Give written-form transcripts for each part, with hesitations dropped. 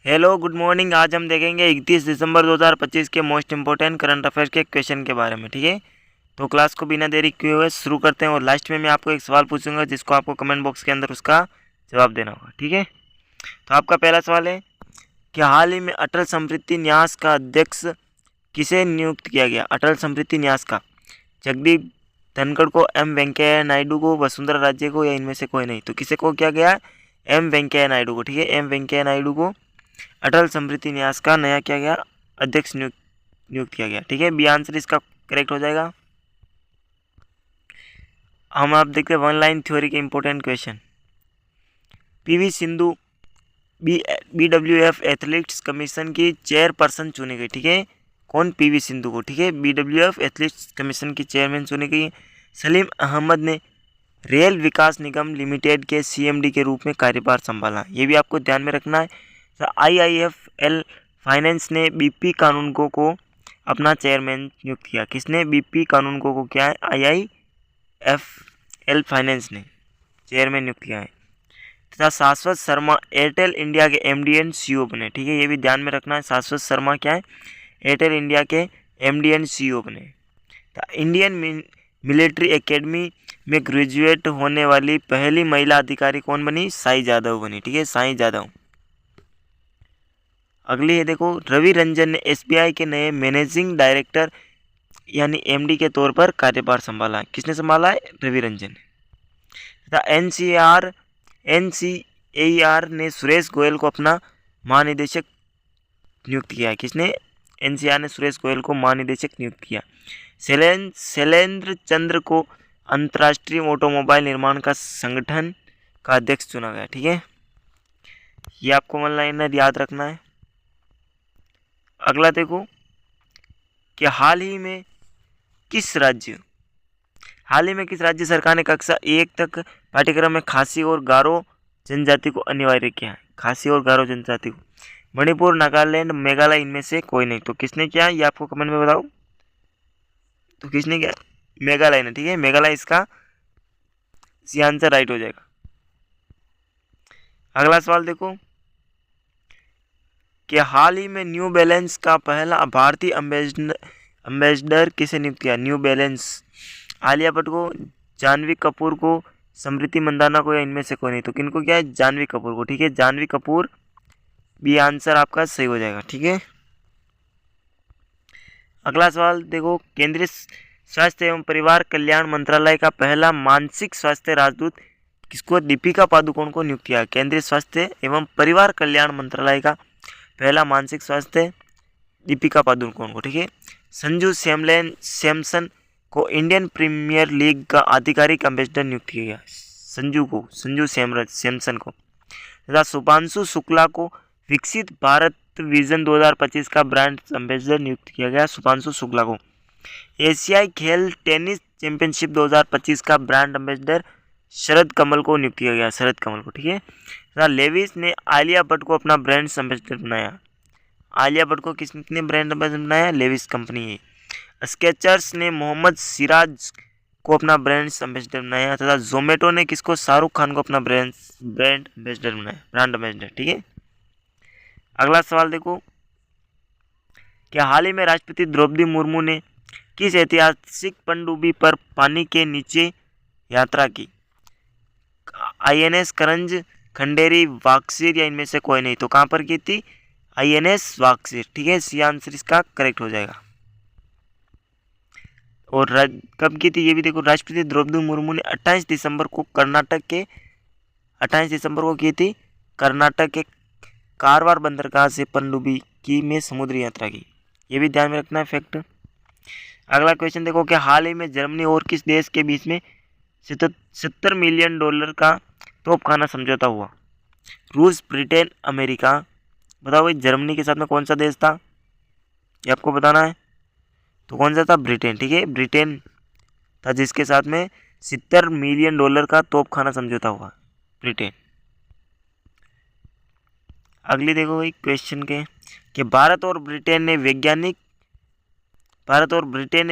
Hello good morning. आज हम देखेंगे 31 दिसंबर 2025 के मोस्ट इंपॉर्टेंट करंट अफेयर्स के क्वेश्चन के बारे में। ठीक है, तो क्लास को बिना देरी किए हुए शुरू करते हैं और लास्ट में मैं आपको एक सवाल पूछूंगा जिसको आपको कमेंट बॉक्स के अंदर उसका जवाब देना होगा। ठीक है, तो आपका पहला सवाल है कि हाल ही में अटल स्मृति न्यास का अध्यक्ष किसे नियुक्त किया गया। अटल स्मृति न्यास का जगदीप धनखड़ को, एम वेंकैया नायडू को, वसुंधरा राजे को, या इनमें से कोई नहीं। तो किसे को किया गया? एम वेंकैया नायडू को। ठीक है, एम वेंकैया नायडू को अटल स्मृति न्यास का नया किया गया अध्यक्ष नियुक्त किया गया। ठीक है, बी आंसर इसका करेक्ट हो जाएगा। हम आप देखते हैं वन लाइन थ्योरी के important question. PV Sindhu BWF athletics commission की चेयरपर्सन चुनी गई। ठीक है, कौन? पीवी सिंधु को। ठीक है, BWF एथलेटिक्स कमीशन की चेयरमैन चुनी गई। सलीम अहमद ने रेल विकास निगम लिमिटेड के CMD के रूप में कार्यभार संभाला। ये भी आपको ध्यान में रखना है। IIFL फाइनेंस ने BP कानूनगो को अपना चेयरमैन नियुक्त किया। किसने BP कानूनगो को क्या है? IIFL फाइनेंस ने चेयरमैन नियुक्त किया है। तथा शाश्वत शर्मा एयरटेल इंडिया के MD एंड CEO बने। ठीक है, ये भी ध्यान में रखना है। शाश्वत शर्मा क्या है? एयरटेल इंडिया के MD एंड CEO बने। इंडियन मिलिट्री एकेडमी में ग्रेजुएट होने वाली पहली महिला अधिकारी कौन बनी? साई जादव बनी। ठीक है, साई जादव। अगली है देखो, रवि रंजन ने SBI के नए मैनेजिंग डायरेक्टर यानी MD के तौर पर कार्यभार संभाला। किसने संभाला है? रवि रंजन ने। NCAR ने सुरेश गोयल को अपना महानिदेशक नियुक्त किया। किसने? NCAR ने सुरेश गोयल को महानिदेशक नियुक्त किया। शैलेंद्र चंद्र को अंतर्राष्ट्रीय ऑटोमोबाइल निर्माण का संगठन का अध्यक्ष चुना गया। ठीक है, ये आपको वन लाइनर याद रखना है। अगला देखो कि हाल ही में किस राज्य सरकार ने कक्षा 1 तक पाठ्यक्रम में खासी और गारो जनजाति को अनिवार्य किया है। खासी और गारो जनजाति को। मणिपुर, नागालैंड, मेघालय, इनमें से कोई नहीं। तो किसने किया? ये आपको कमेंट में बताओ। तो किसने किया? मेघालय ने। ठीक है, मेघालय इसका सी आंसर राइट हो जाएगा। अगला सवाल देखो कि हाल ही में न्यू बैलेंस का पहला भारतीय एम्बेसडर किसे नियुक्त किया? न्यू बैलेंस आलिया भट्ट को, जानवी कपूर को, स्मृति मंदाना को, या इनमें से कोई नहीं। तो किनको क्या है? जानवी कपूर को। ठीक है, जानवी कपूर भी आंसर आपका सही हो जाएगा। ठीक है, अगला सवाल देखो, केंद्रीय स्वास्थ्य एवं परिवार कल्याण मंत्रालय का पहला मानसिक स्वास्थ्य राजदूत किसको? दीपिका पादुकोण को नियुक्त किया। केंद्रीय स्वास्थ्य एवं परिवार कल्याण मंत्रालय का पहला मानसिक स्वास्थ्य दीपिका पादुकोण को। ठीक है, संजू सैमसन को इंडियन प्रीमियर लीग का आधिकारिक एम्बेसडर नियुक्त किया गया। संजू सैमसन को। तथा शुभांशु शुक्ला को विकसित भारत विजन 2025 का ब्रांड एम्बेसडर नियुक्त किया गया। शुभांशु शुक्ला को। एशियाई खेल टेनिस चैंपियनशिप 2025 का ब्रांड एम्बेसडर शरद कमल को नियुक्त किया गया। शरद कमल को। ठीक है, लेविस ने आलिया भट्ट को अपना ब्रांड एम्बेसडर बनाया। आलिया भट्ट को किसने ब्रांड एम्बेसडर बनाया? लेविस कंपनी है। स्केचर्स ने मोहम्मद सिराज को अपना ब्रांड एम्बेसडर बनाया। तथा जोमेटो ने किसको? शाहरुख खान को अपना ब्रांड एम्बेसडर बनाया, ब्रांड एम्बेसडर। ठीक है, अगला सवाल देखो कि हाल ही में राष्ट्रपति द्रौपदी मुर्मू ने किस ऐतिहासिक पनडुब्बी पर पानी के नीचे यात्रा की? INS करंज, खंडेरी, वाक्सीर, या इनमें से कोई नहीं। तो कहां पर की थी? INS वाक्सीर। ठीक है, सी आंसर इसका करेक्ट हो जाएगा। और कब की थी ये भी देखो, राष्ट्रपति द्रौपदी मुर्मू ने 28 दिसंबर को की थी कर्नाटक के कारवार बंदरगाह से पनडुब्बी की में समुद्री यात्रा की। ये भी ध्यान में रखना है फैक्ट। अगला क्वेश्चन देखो कि हाल ही में जर्मनी और किस देश के बीच में $70 मिलियन का तोपखाना समझौता हुआ? रूस, ब्रिटेन, अमेरिका। बताओ भाई, जर्मनी के साथ में कौन सा देश था? ये आपको बताना है। तो कौन सा था? ब्रिटेन। ठीक है, ब्रिटेन था जिसके साथ में $70 मिलियन का तोपखाना समझौता हुआ, ब्रिटेन। अगली देखो भाई क्वेश्चन के कि भारत और ब्रिटेन ने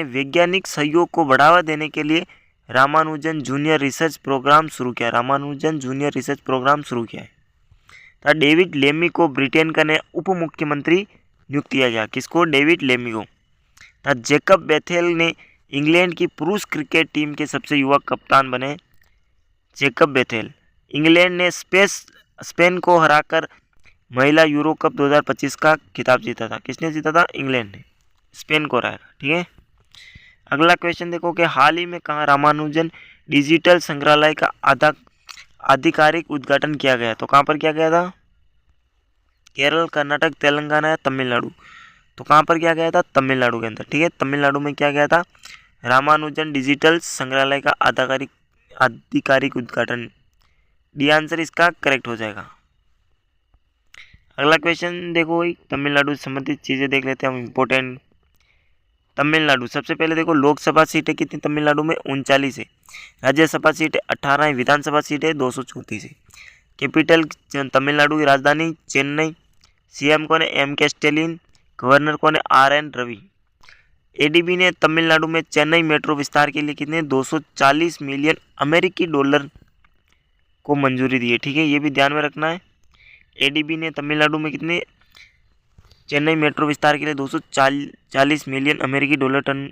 वैज्ञानिक सहयोग को बढ़ावा देने के लिए रामानुजन जूनियर रिसर्च प्रोग्राम शुरू किया। रामानुजन जूनियर रिसर्च प्रोग्राम शुरू किया है। था डेविड लेमी को ब्रिटेन का नया उप मुख्यमंत्री नियुक्त किया गया। किसको? डेविड लेमी को। था जैकब बेथेल ने इंग्लैंड की पुरुष क्रिकेट टीम के सबसे युवा कप्तान बने। Jacob Bethell. इंग्लैंड ने स्पेन को हराकर महिला यूरो कप 2025 का खिताब जीता था। किसने जीता था? इंग्लैंड ने स्पेन को हराया। ठीक है। अगला क्वेश्चन देखो कि हाल ही में कहाँ रामानुजन डिजिटल संग्रहालय का आधिकारिक उद्घाटन किया गया? तो कहाँ पर किया गया था? केरल, कर्नाटक, तेलंगाना या तमिलनाडु? तो कहाँ पर किया गया था? तमिलनाडु के अंदर। ठीक है, तमिलनाडु में किया गया था रामानुजन डिजिटल संग्रहालय का आधिकारिक उद्घाटन। डी आंसर इसका करेक्ट हो जाएगा। अगला क्वेश्चन देखो, तमिलनाडु से संबंधित चीज़ें देख लेते हैं हम इम्पोर्टेंट। तमिलनाडु सबसे पहले देखो लोकसभा सीटें कितनी तमिलनाडु में? 39 है। राज्यसभा सीटें 18 है। विधानसभा सीटें 234 है। कैपिटल तमिलनाडु की राजधानी चेन्नई। सीएम कौन है? M.K. स्टैलिन। गवर्नर कौन है? R.N. रवि। एडीबी ने तमिलनाडु में चेन्नई मेट्रो विस्तार के लिए कितने? 240 मिलियन अमेरिकी डॉलर को मंजूरी दी है। ठीक है, ये भी ध्यान में रखना है। एडीबी ने तमिलनाडु में कितने चेन्नई मेट्रो विस्तार के लिए 240 मिलियन अमेरिकी डॉलर टन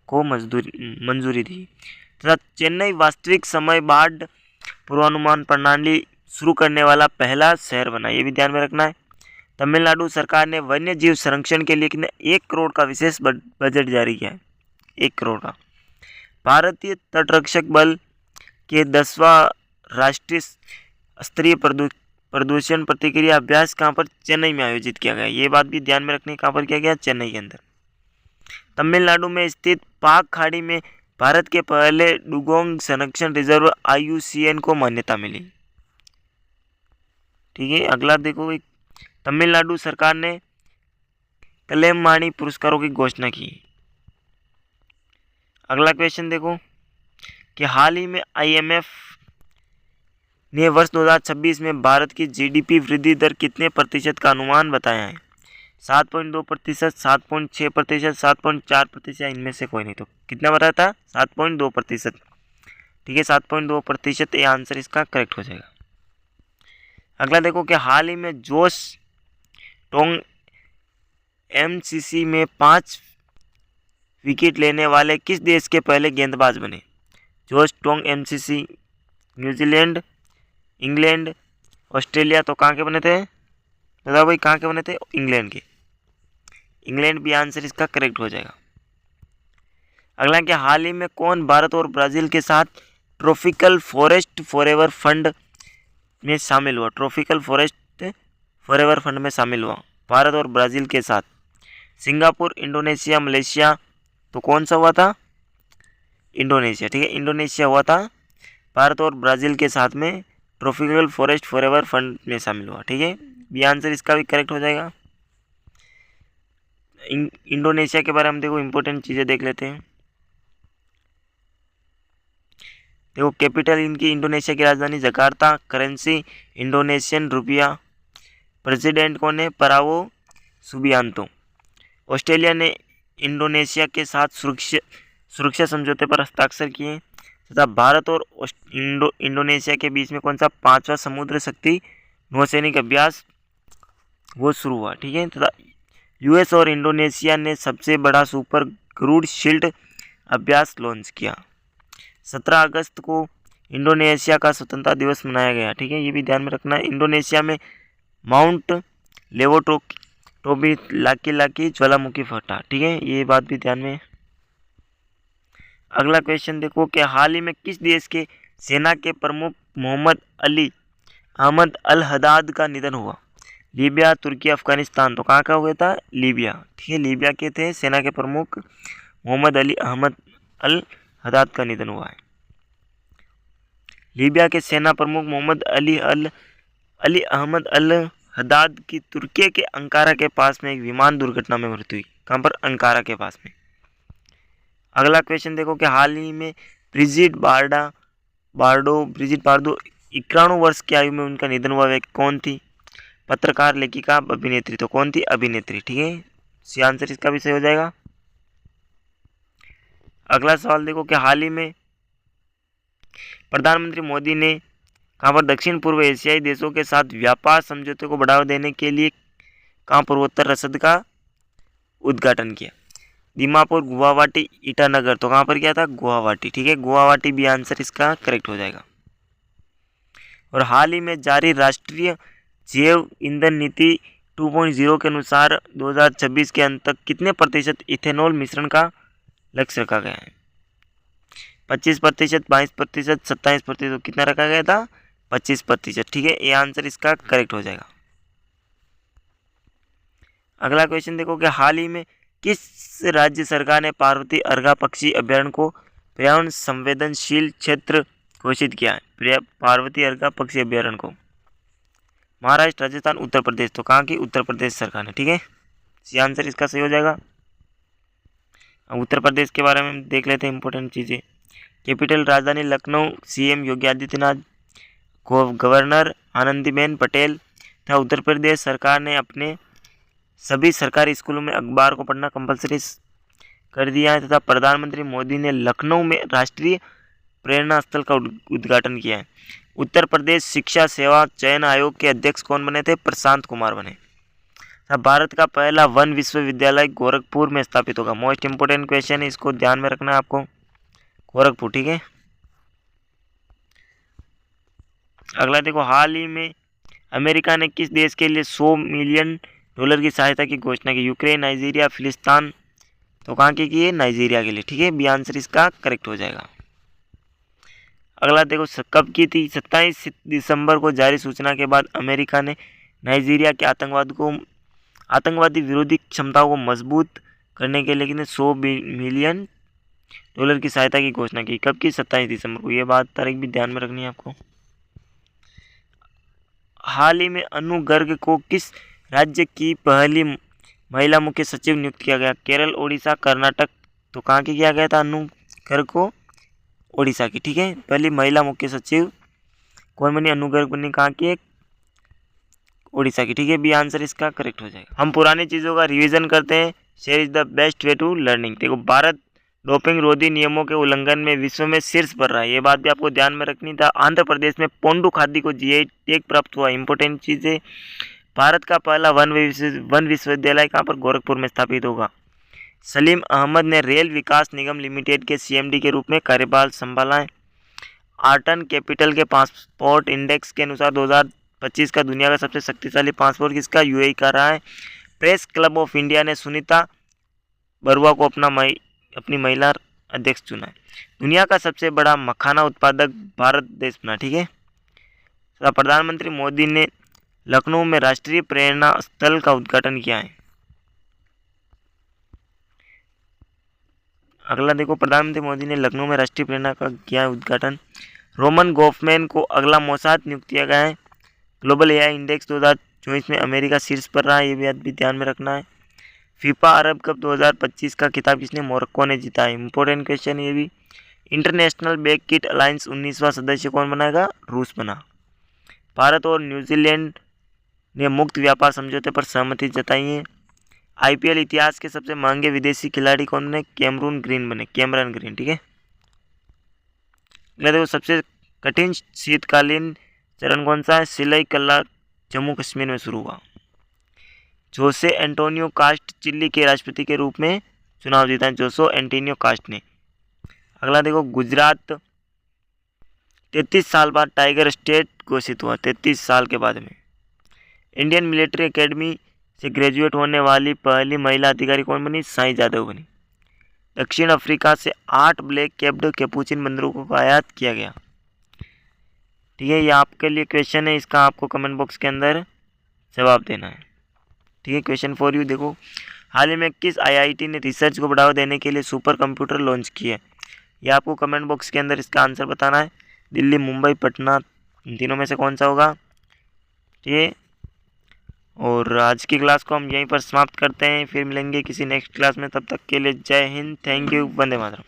को मंजूरी दी तथा चेन्नई वास्तविक समय बाढ़ पूर्वानुमान प्रणाली शुरू करने वाला पहला शहर बना। ये भी ध्यान में रखना है। तमिलनाडु सरकार ने वन्य जीव संरक्षण के लिए कितने? 1 करोड़ का विशेष बजट जारी किया है। 1 करोड़ का। भारतीय तटरक्षक बल के 10वां राष्ट्रीय स्तरीय प्रदूषण प्रतिक्रिया अभ्यास कहाँ पर? चेन्नई में आयोजित किया गया। ये बात भी ध्यान में रखनी। कहाँ पर किया गया? चेन्नई के अंदर। तमिलनाडु में स्थित पाक खाड़ी में भारत के पहले डुगोंग संरक्षण रिजर्व IUCN को मान्यता मिली। ठीक है, अगला देखो, तमिलनाडु सरकार ने कलैमाणी पुरस्कारों की घोषणा की। अगला क्वेश्चन देखो कि हाल ही में IMF ने वर्ष 2026 में भारत की GDP वृद्धि दर कितने प्रतिशत का अनुमान बताया है? 7.2%, 7.6%, 7.4% या इनमें से कोई नहीं। तो कितना बताया था? 7.2%। ठीक है, 7.2% ये आंसर इसका करेक्ट हो जाएगा। अगला देखो कि हाल ही में जोश टोंग MCC में 5 विकेट लेने वाले किस देश के पहले गेंदबाज बने? जोश Tong MCC New Zealand, England, Australia. तो कहाँ के बने थे? बताओ भाई, कहाँ के बने थे? इंग्लैंड के। इंग्लैंड भी आंसर इसका करेक्ट हो जाएगा। अगला कि हाल ही में कौन भारत और ब्राज़ील के साथ ट्रॉपिकल फॉरेस्ट फॉरएवर फंड में शामिल हुआ? ट्रॉपिकल फॉरेस्ट फॉरएवर फंड में शामिल हुआ भारत और ब्राज़ील के साथ। Singapore, Indonesia, Malaysia. तो कौन सा हुआ था? इंडोनेशिया। ठीक है, इंडोनेशिया हुआ था भारत और ब्राज़ील के साथ में ट्रॉपिकल फॉरेस्ट फॉरएवर फंड में शामिल हुआ। ठीक है, बी आंसर इसका भी करेक्ट हो जाएगा। इंडोनेशिया के बारे में देखो इंपॉर्टेंट चीज़ें देख लेते हैं। देखो कैपिटल इनकी इंडोनेशिया की राजधानी Jakarta. Currency Indonesian rupiah. President कौन है? परावो सुबियांतो। ऑस्ट्रेलिया ने इंडोनेशिया के साथ सुरक्षा समझौते पर हस्ताक्षर किए तथा भारत और इंडोनेशिया के बीच में कौन सा 5वां समुद्र शक्ति नौसैनिक अभ्यास वो शुरू हुआ। ठीक है, तथा US और इंडोनेशिया ने सबसे बड़ा सुपर क्रूड शील्ड अभ्यास लॉन्च किया। 17 अगस्त को इंडोनेशिया का स्वतंत्रता दिवस मनाया गया। ठीक है, ये भी ध्यान में रखना है। इंडोनेशिया में माउंट लेवोटोबी लाकी ज्वालामुखी फटा। ठीक है, ये बात भी ध्यान में। अगला क्वेश्चन देखो कि हाल ही में किस देश के सेना के प्रमुख मोहम्मद अली अहमद अल हदाद का निधन हुआ? लीबिया, तुर्की, अफगानिस्तान। तो कहाँ का हुआ था? लीबिया। ठीक है, लीबिया के थे सेना के प्रमुख मोहम्मद अली अहमद अल हदाद का निधन हुआ है। लीबिया के सेना प्रमुख मोहम्मद अली अहमद अल हदाद की तुर्की के अंकारा के पास में एक विमान दुर्घटना में मृत्यु हुई। कहाँ पर? अंकारा के पास में। अगला क्वेश्चन देखो कि हाल ही में ब्रिजिट बार्डो 91 वर्ष की आयु में उनका निधन हुआ व्यक्ति कौन थी? पत्रकार, लेखिका, अभिनेत्री। तो कौन थी? अभिनेत्री। ठीक है, सी आंसर इसका भी सही हो जाएगा। अगला सवाल देखो कि हाल ही में प्रधानमंत्री मोदी ने कहाँ पर दक्षिण पूर्व एशियाई देशों के साथ व्यापार समझौते को बढ़ावा देने के लिए कहाँ पूर्वोत्तर रसद का उद्घाटन किया। दीमापुर, गुवाहाटी, ईटानगर, तो कहाँ पर क्या था, गुवाहाटी। ठीक है, गुवाहाटी भी आंसर इसका करेक्ट हो जाएगा। और हाल ही में जारी राष्ट्रीय जैव ईंधन नीति 2.0 के अनुसार 2026 के अंत तक कितने प्रतिशत इथेनॉल मिश्रण का लक्ष्य रखा गया है? 25%, 22%, 27%, कितना रखा गया था? 25%। ठीक है, ये आंसर इसका करेक्ट हो जाएगा। अगला क्वेश्चन देखो कि हाल ही में किस राज्य सरकार ने पार्वती अर्घा पक्षी अभ्यारण्य को पर्यावरण संवेदनशील क्षेत्र घोषित किया है? पार्वती अर्घा पक्षी अभ्यारण्य को महाराष्ट्र, राजस्थान, उत्तर प्रदेश, तो कहाँ की? उत्तर प्रदेश सरकार ने। ठीक है, ये आंसर इसका सही हो जाएगा। अब उत्तर प्रदेश के बारे में देख लेते हैं इंपॉर्टेंट चीज़ें। कैपिटल राजधानी लखनऊ, सीएम योगी आदित्यनाथ, गवर्नर आनंदीबेन पटेल तथा उत्तर प्रदेश सरकार ने अपने सभी सरकारी स्कूलों में अखबार को पढ़ना कंपलसरी कर दिया है तथा प्रधानमंत्री मोदी ने लखनऊ में राष्ट्रीय प्रेरणा स्थल का उद्घाटन किया है। उत्तर प्रदेश शिक्षा सेवा चयन आयोग के अध्यक्ष कौन बने थे? प्रशांत कुमार बने। भारत का पहला वन विश्वविद्यालय गोरखपुर में स्थापित होगा। मोस्ट इंपोर्टेंट क्वेश्चन है, इसको ध्यान में रखना है आपको, गोरखपुर। ठीक है, अगला देखो, हाल ही में अमेरिका ने किस देश के लिए $100 मिलियन की सहायता की घोषणा की? यूक्रेन, नाइजीरिया, फिलिस्तीन, तो कहाँ की है? नाइजीरिया के लिए। ठीक है, बी आंसर इसका करेक्ट हो जाएगा। अगला देखो, कब की थी? 27 दिसंबर को जारी सूचना के बाद अमेरिका ने नाइजीरिया के आतंकवादी विरोधी क्षमताओं को मजबूत करने के लिए $100 मिलियन की सहायता की घोषणा की। कब की? 27 दिसंबर को। ये बात तारीख भी ध्यान में रखनी है आपको। हाल ही में अनु गर्ग को किस राज्य की पहली महिला मुख्य सचिव नियुक्त किया गया? केरल, ओडिशा, कर्नाटक, तो कहाँ की किया गया था अनु गर्ग को? ओडिशा की। ठीक है, पहली महिला मुख्य सचिव कौन बनी? अनु गर्ग बनी। कहाँ की? ओडिशा की। ठीक है, बी आंसर इसका करेक्ट हो जाएगा। हम पुरानी चीज़ों का रिवीजन करते हैं। Share is the best way to learning. देखो, भारत डोपिंग रोधी नियमों के उल्लंघन में विश्व में शीर्ष पर रहा है, ये बात भी आपको ध्यान में रखनी था। आंध्र प्रदेश में पोंडू खादी को जीआई टैग प्राप्त हुआ। इंपॉर्टेंट चीज़ है। भारत का पहला वन विश्वविद्यालय कहाँ पर? गोरखपुर में स्थापित होगा। सलीम अहमद ने रेल विकास निगम लिमिटेड के सीएमडी के रूप में कार्यभार संभाला है। आर्टन कैपिटल के पासपोर्ट इंडेक्स के अनुसार 2025 का दुनिया का सबसे शक्तिशाली पासपोर्ट किसका? यूएई का रहा है। प्रेस क्लब ऑफ इंडिया ने सुनीता बरुआ को अपनी महिला अध्यक्ष चुना है। दुनिया का सबसे बड़ा मखाना उत्पादक भारत देश बना। ठीक है, प्रधानमंत्री मोदी ने लखनऊ में राष्ट्रीय प्रेरणा स्थल का उद्घाटन किया है। अगला देखो, प्रधानमंत्री मोदी ने लखनऊ में राष्ट्रीय प्रेरणा का किया उद्घाटन। रोमन गोफमैन को अगला मोसाद नियुक्त किया गया है। ग्लोबल एआई इंडेक्स 2024 में अमेरिका शीर्ष पर रहा है, ये बात भी ध्यान में रखना है। फीफा अरब कप 2025 का खिताब किसने? मोरक्को ने जीता है। इंपॉर्टेंट क्वेश्चन ये भी। इंटरनेशनल बैक किट अलायंस 19वां सदस्य कौन बनाएगा? रूस बना। भारत और न्यूजीलैंड ने मुक्त व्यापार समझौते पर सहमति जताई है। आईपीएल इतिहास के सबसे महंगे विदेशी खिलाड़ी कौन बने? कैमरून ग्रीन बने, कैमरन ग्रीन। ठीक है, देखो, सबसे कठिन शीतकालीन चरण कौन सा है? सिलाई कला जम्मू कश्मीर में शुरू हुआ। जोसे एंटोनियो कास्ट चिली के राष्ट्रपति के रूप में चुनाव जीता है, जोसे एंटोनियो कास्ट ने। अगला देखो, गुजरात 33 साल बाद टाइगर स्टेट घोषित हुआ। 33 साल के बाद में। इंडियन मिलिट्री एकेडमी से ग्रेजुएट होने वाली पहली महिला अधिकारी कौन बनी? साई जादव बनी। दक्षिण अफ्रीका से 8 ब्लैक कैप्ड कैपुचिन बंदरों को आयात किया गया। ठीक है, ये आपके लिए क्वेश्चन है, इसका आपको कमेंट बॉक्स के अंदर जवाब देना है। ठीक है, क्वेश्चन फॉर यू देखो, हाल ही में किस आईआईटी ने रिसर्च को बढ़ावा देने के लिए सुपर कंप्यूटर लॉन्च किया है? ये आपको कमेंट बॉक्स के अंदर इसका आंसर बताना है। दिल्ली, मुंबई, पटना, इन तीनों में से कौन सा होगा? ठीक है, और आज की क्लास को हम यहीं पर समाप्त करते हैं, फिर मिलेंगे किसी नेक्स्ट क्लास में। तब तक के लिए जय हिंद, थैंक यू, वंदे मातरम।